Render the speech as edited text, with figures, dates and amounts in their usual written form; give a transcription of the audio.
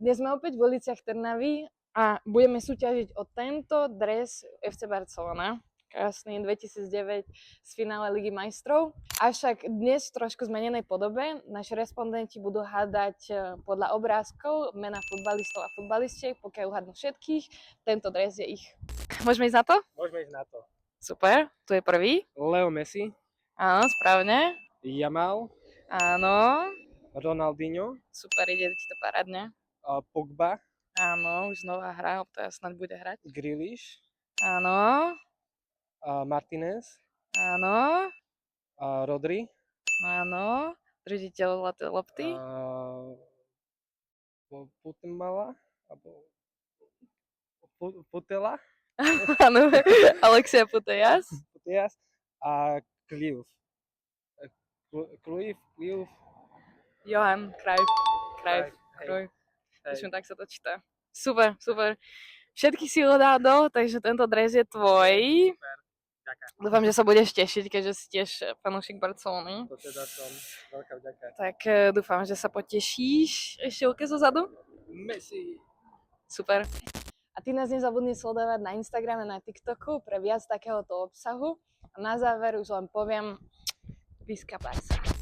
Dnes sme opäť v uliciach Trnavy a budeme súťažiť o tento dres FC Barcelona. Krásny 2009 z finále Ligy majstrov. Avšak dnes v trošku zmenenej podobe. Naši respondenti budú hádať podľa obrázkov mena futbalistov a futbalistiek. Pokiaľ uhádnu všetkých, tento dres je ich. Môžeme ísť na to? Môžeme ísť na to. Super, tu je prvý. Leo Messi, Áno, správne. Yamal, Áno, Ronaldinho, super, ide ti to parádne. Pogba, Áno, už znova hrá, to ja snad bude hrať. Grealish, Áno, Martinez, áno, Rodri, áno. Držiteľ lopty. Putemala, alebo Putela, Áno, Alexia Putellas. Putellas a Cruyff. Cruyff. Johan Cruyff. Hej. Myslím, tak sa to číta. Super, super. Všetky si odhádol, takže tento dres je tvoj. Super, ďakujem. Dúfam, že sa budeš tešiť, keďže si tiež fanúšik Barcelony. To teda som. Veľká vďaka. Tak dúfam, že sa potešíš. Ešte oke zozadu? Messi. Super. A ty nás nezabudni sledovať na Instagrame, na TikToku pre viac takéhoto obsahu. A na záver už len poviem Visca Barca.